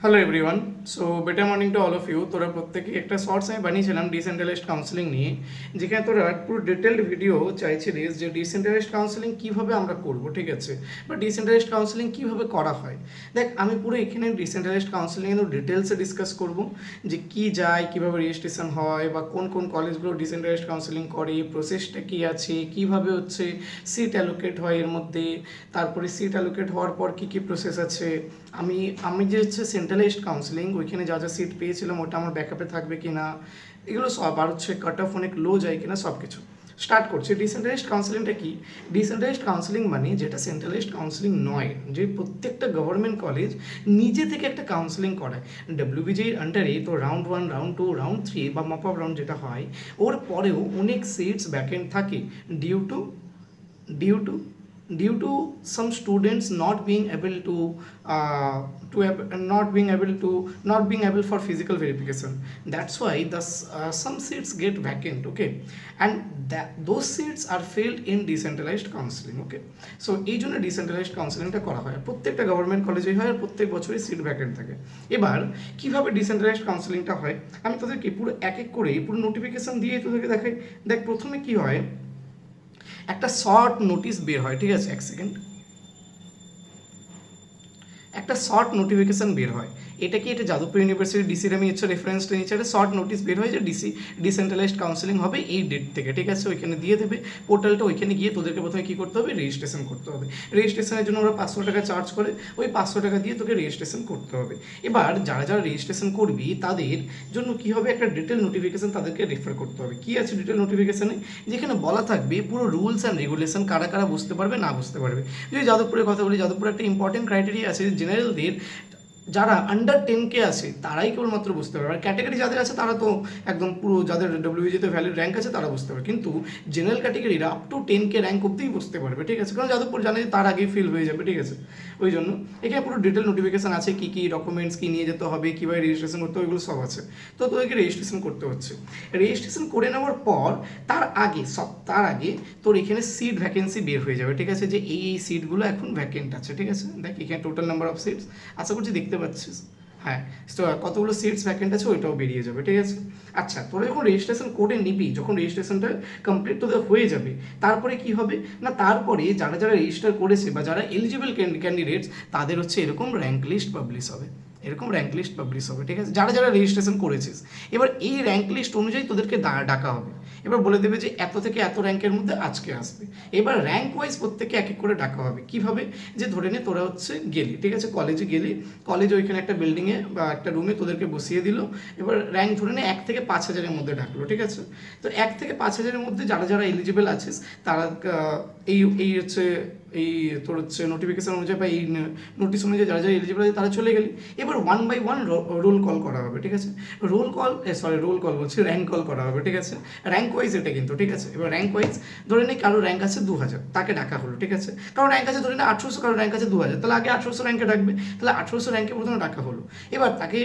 Hello everyone, so better morning to all of you. তোরা প্রত্যেকে একটা শর্টস আমি বানিয়েছিলাম ডিসেন্ট্রালাইজড কাউন্সিলিং নিয়ে, যেখানে তোরা পুরো ডিটেলড ভিডিও চাইছিলিস যে ডিসেন্ট্রালাইজড কাউন্সিলিং কীভাবে আমরা করব, ঠিক আছে, বা ডিসেন্ট্রালাইজড কাউন্সিলিং কীভাবে করা হয়। দেখ, আমি পুরো এখানে ডিসেন্ট্রালাইজড কাউন্সিলিং এর ডিটেলসে ডিসকাস করব যে কী যায়, কীভাবে রেজিস্ট্রেশন হয়, বা কোন কোন কলেজগুলো ডিসেন্ট্রালাইজড কাউন্সিলিং করে, প্রসেসটা কী আছে, কীভাবে হচ্ছে সিট অ্যালোকেট হয় এর মধ্যে, তারপরে সিট অ্যালোকেট হওয়ার পর কী কী প্রসেস আছে। আমি আমি যে হচ্ছে সেন্ট্রালাইজড কাউন্সিলিং ওইখানে যা যা সিট পেয়েছিলাম ওটা আমার ব্যাকআপে থাকবে কি না, এগুলো সব, আর হচ্ছে কাট অফ অনেক লো যায় কিনা, সব কিছু স্টার্ট করছি। ডিসেন্ট্রালাইজড কাউন্সিলিংটা কি? ডিসেন্ট্রালাইজড কাউন্সিলিং মানে যেটা সেন্ট্রালাইজড কাউন্সিলিং নয়, যে প্রত্যেকটা গভর্নমেন্ট কলেজ নিজে থেকে একটা কাউন্সিলিং করায়। ডব্লিউবিজির আন্ডারে তো রাউন্ড 1, রাউন্ড 2, রাউন্ড 3 বা মপ আপ রাউন্ড যেটা হয়, ওর পরেও অনেক সিটস ভ্যাকেন্ট থাকে due to due to due to some students not being able not being able for physical verification. That's why some seats get vacant, okay, and those seats are filled in decentralized counseling, okay. So এই জন্য decentralised কাউন্সিলিংটা করা হয়, প্রত্যেকটা government কলেজেই হয়, আর প্রত্যেক বছরই seat vacant থাকে। এবার কিভাবে ডিসেন্ট্রালাইজড কাউন্সিলিংটা হয় আমি তোদেরকে পুরো এক এক করে পুরো নোটিফিকেশন দিয়ে তোদেরকে দেখাই। দেখ, প্রথমে কি হয়, একটা শর্ট নোটিশ বের হয়, ঠিক আছে, এক সেকেন্ড, একটা শর্ট নোটিফিকেশান বের হয়। এটা কি, এটা যাদবপুর ইউনিভার্সিটি ডিসির আমি হচ্ছে রেফারেন্সটা নিচে একটা শর্ট নোটিশ বের হয় যে ডিসেন্ট্রালাইজড কাউন্সিলিং হবে এই ডেট থেকে, ঠিক আছে। ওইখানে দিয়ে দেবে পোর্টালটা, ওইখানে গিয়ে তোদেরকে প্রথমে কী করতে হবে, রেজিস্ট্রেশন করতে হবে। রেজিস্ট্রেশনের জন্য ওরা 500 টাকা চার্জ করে, ওই 500 টাকা দিয়ে তোকে রেজিস্ট্রেশন করতে হবে। এবার যারা যারা রেজিস্ট্রেশন করবি তাদের জন্য কী হবে, একটা ডিটেল নোটিফিকেশান তাদেরকে রেফার করতে হবে। কী আছে ডিটেল নোটিফিকেশানে, যেখানে বলা থাকবে পুরো রুলস অ্যান্ড রেগুলেশন, কারা কারা বুঝতে পারবে না বুঝতে পারবে। যদি যাদবপুরের কথা বলি, যাদবপুরে একটা ইম্পর্টেন্ট ক্রাইটেরিয়া আছে, জেনারেলদের যারা আন্ডার 10K আছে তারাই কেবলমাত্র বুঝতে পারবে। আর ক্যাটাগরি যাদের আছে তারা তো একদম পুরো, যাদের ডব্লিউবিজিতে ভ্যালিড র্যাঙ্ক আছে তারা বুঝতে পারবে, কিন্তু জেনারেল ক্যাটাগরিরা আপ টু 10K র্যাঙ্ক অব্দিই বুঝতে পারবে, ঠিক আছে, কারণ যাদবপুর জানে তার আগেই ফিল হয়ে যাবে, ঠিক আছে। ওই জন্য এখানে পুরো ডিটেল নোটিফিকেশান আছে, কী কী ডকুমেন্টস কী নিয়ে যেতে হবে, কীভাবে রেজিস্ট্রেশন করতে হবে, এগুলো সব আছে। তো তোদেরকে রেজিস্ট্রেশন করতে হচ্ছে। রেজিস্ট্রেশন করে নেওয়ার পর তার আগে তোর এখানে সিট ভ্যাকেন্সি বের হয়ে যাবে, ঠিক আছে, যে এই সিটগুলো এখন ভ্যাকেন্ট আছে, ঠিক আছে। দেখ এখানে টোটাল নাম্বার অফ সিটস আশা করছি দেখতে পাচ্ছিস, হ্যাঁ, তো কতগুলো সিটস ভ্যাকেন্ট আছে ওইটাও বেরিয়ে যাবে, ঠিক আছে। আচ্ছা, তোরা যখন রেজিস্ট্রেশন করে নিবি, যখন রেজিস্ট্রেশনটা কমপ্লিট তোদের হয়ে যাবে, তারপরে কি হবে না, তারপরে যারা যারা রেজিস্টার করেছে বা যারা এলিজিবল ক্যান্ডিডেটস তাদের হচ্ছে এরকম র্যাঙ্ক লিস্ট পাবলিশ হবে, ঠিক আছে, যারা যারা রেজিস্ট্রেশন করেছিস। এবার এই র্যাঙ্ক লিস্ট অনুযায়ী তোদেরকে ডাকা হবে। এবার বলে দেবে যে এত থেকে এত র্যাঙ্কের মধ্যে আজকে আসবে। এবার র্যাঙ্ক ওয়াইজ প্রত্যেকে এক এক করে ডাকা হবে। কীভাবে, যে ধরে নে তোরা হচ্ছে গেলি, ঠিক আছে, কলেজে গেলি, কলেজে ওইখানে একটা বিল্ডিংয়ে বা একটা রুমে তোদেরকে বসিয়ে দিল। এবার র্যাঙ্ক ধরে নে 1 থেকে 5,000-এর মধ্যে ডাকলো, ঠিক আছে। তো 1 থেকে 5,000-এর মধ্যে যারা যারা এলিজিবল আছিস তারা এই হচ্ছে এই তোর হচ্ছে নোটিফিকেশান অনুযায়ী বা এই নোটিশ অনুযায়ী যারা যারা এলিজিবল আছে তারা চলে গেলি। এবার 1 by 1 রোল কল করা হবে, ঠিক আছে। র্যাঙ্ক কল করা হবে, ঠিক আছে, র্যাঙ্ক ওয়াইজ এটা কিন্তু, ঠিক আছে। এবার র্যাঙ্ক ওয়াইজ ধরে নিই কারো র্যাঙ্ক আছে 2000, তাকে ডাকা হলো, ঠিক আছে। কারো র্যাঙ্ক আছে ধরে নিই 1800, কারো র্যাঙ্ক আছে 2000, তাহলে আগে 1800 র্যাঙ্কে ডাকবে, তাহলে 1800 র্যাঙ্কে প্রথমে ডাকা হলো। এবার তাকে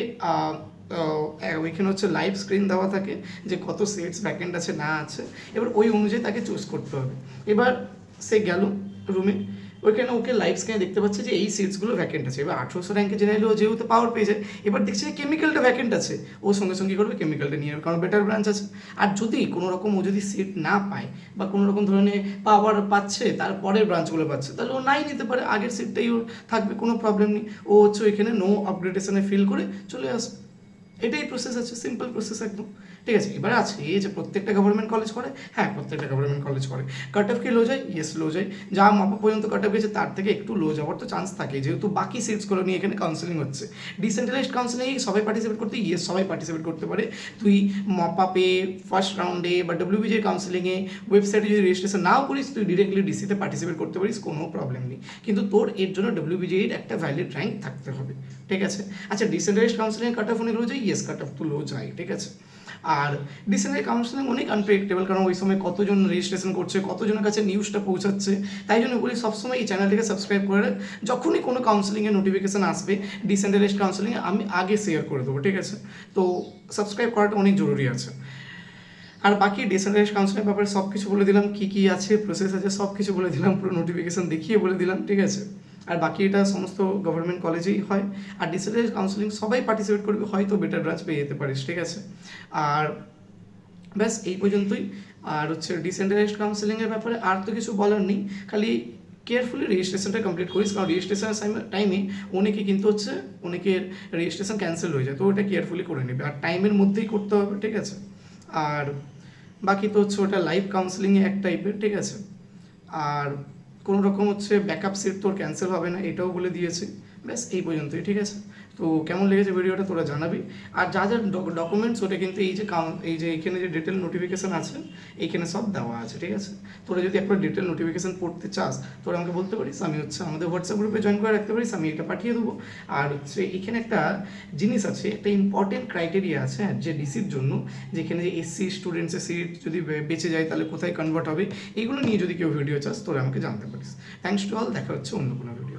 ওইখানে হচ্ছে লাইভ স্ক্রিন দেওয়া থাকে যে কত সিটস ভ্যাকেন্ট আছে না আছে, এবার ওই অনুযায়ী তাকে চুজ করতে হবে। এবার সে গেল রুমে, ওইখানে ওকে লাইভ স্ক্রিনে দেখতে পাচ্ছে যে এই সিটসগুলো ভ্যাকেন্ট আছে। এবার 1800 র্যাঙ্কে জেনারেলি ও যেহেতু পাওয়ার পেয়ে যায়, এবার দেখছে যে কেমিক্যালটা ভ্যাকেন্ট আছে, ও সঙ্গে সঙ্গে করবে কেমিক্যালটা নিয়ে, কারণ বেটার ব্রাঞ্চ আছে। আর যদি কোনো রকম ও যদি সিট না পায় বা কোনো রকম ধরনের পাওয়ার পাচ্ছে, তারপরের ব্রাঞ্চগুলো পাচ্ছে, তাহলে ও নাই নিতে পারে, আগের সিটটাই ওর থাকবে, কোনো প্রবলেম নেই। ও হচ্ছে ওইখানে নো আপগ্রেডেশনে ফিল করে চলে আসবে। এটাই প্রসেস আছে, সিম্পল প্রসেস একদম, ঠিক আছে। এবার আছে এই যে প্রত্যেকটা গভর্নমেন্ট কলেজ করে, হ্যাঁ প্রত্যেকটা গভর্নমেন্ট কলেজ করে। কাট অফ কি লো যায়? ইয়েস লো যায়। যা মাপা পর্যন্ত কাট অফ গেছে তার থেকে একটু লো যাওয়ার তো চান্স থাকে, যেহেতু বাকি সিটসগুলো নিয়ে এখানে কাউন্সিলিং হচ্ছে। ডিসেন্ট্রালাইজড কাউন্সিলিং সবাই পার্টিসিপেট করতে, ইয়েস সবাই পার্টিসিপেট করতে পারে। তুই মপাপে ফার্স্ট রাউন্ডে বা ডব্লিউবিজির কাউন্সিলিংয়ে ওয়েবসাইটে যদি রেজিস্ট্রেশন নাও করিস, তুই ডিরেক্টলি ডিসিতে পার্টিসিপেট করতে পারিস, কোনো প্রবলেম নেই। কিন্তু তোর এর জন্য ডব্লিউবিজির একটা ভ্যালিড র্যাঙ্ক থাকতে হবে, ঠিক আছে। আচ্ছা, ডিসেন্ট্রালাইজড কাউন্সিলিং কাট অফ অনেক লো যায়, ইয়েস কাট অফ তো লো যায়, ঠিক আছে। আর ডিসেন্ট্রালাইজড কাউন্সিলিং অনেক আনপ্রেডিক্টেবল, কারণ ওই সময় কতজন রেজিস্ট্রেশন করছে, কতজনের কাছে নিউজটা পৌঁছাচ্ছে। তাই জন্য বলি সবসময় এই চ্যানেলটিকে সাবস্ক্রাইব করে যখনই কোনো কাউন্সিলিংয়ের নোটিফিকেশান আসবে ডিসেন্ট্রালাইজড কাউন্সিলিংয়ে আমি আগে শেয়ার করে দেবো, ঠিক আছে। তো সাবস্ক্রাইব করাটা অনেক জরুরি আছে। আর বাকি ডিসেন্ট্রালাইজড কাউন্সিলিংয়ের ব্যাপারে সব কিছু বলে দিলাম, কী কী আছে প্রসেস আছে সব কিছু বলে দিলাম, পুরো নোটিফিকেশান দেখিয়ে বলে দিলাম, ঠিক আছে। আর বাকি এটা সমস্ত গভর্নমেন্ট কলেজেই হয়। আর ডিসেন্ট্রালাইজড কাউন্সিলিং সবাই পার্টিসিপেট করবে, হয়তো বেটার ব্রাঞ্চ পেয়ে যেতে পারিস, ঠিক আছে। আর ব্যাস এই পর্যন্তই। আর হচ্ছে ডিসেন্ট্রালাইজড কাউন্সিলিংয়ের ব্যাপারে আর তো কিছু বলার নেই, খালি কেয়ারফুলি রেজিস্ট্রেশনটা কমপ্লিট করিস, কারণ রেজিস্ট্রেশনের টাইমে অনেকে কিন্তু হচ্ছে অনেকের রেজিস্ট্রেশন ক্যান্সেল হয়ে যায়, তো ওটা কেয়ারফুলি করে নেবে, আর টাইমের মধ্যেই করতে হবে, ঠিক আছে। আর বাকি তো হচ্ছে ওটা লাইভ কাউন্সিলিংয়ে এক টাইপের, ঠিক আছে। আর কোনো রকম হচ্ছে ব্যাকআপ সিট তোর ক্যান্সেল হবে না, এটাও বলে দিয়েছি। ব্যাস এই পর্যন্তই, ঠিক আছে। তো কেমন লেগেছে ভিডিওটা তোরা জানাবি। আর যা যা ডকুমেন্টস ওটা কিন্তু এই যে এখানে যে ডিটেল নোটিফিকেশান আছে এইখানে সব দেওয়া আছে, ঠিক আছে। তোরা যদি একবার ডিটেল নোটিফিকেশান পড়তে চাস তোরা আমাকে বলতে পারিস, আমি হচ্ছে আমাদের হোয়াটসঅ্যাপ গ্রুপে জয়েন করে রাখতে পারিস, আমি এটা পাঠিয়ে দেবো। আর হচ্ছে এখানে একটা জিনিস আছে, একটা ইম্পর্টেন্ট ক্রাইটেরিয়া আছে, হ্যাঁ, যে ডিসির জন্য, যেখানে যে এসসি স্টুডেন্টসের সিট যদি বেঁচে যায় তাহলে কোথায় কনভার্ট হবে, এইগুলো নিয়ে যদি কেউ ভিডিও চাস তোরা আমাকে জানতে পারিস। থ্যাংকস টু অল, দেখা হচ্ছে অন্য কোনো ভিডিও।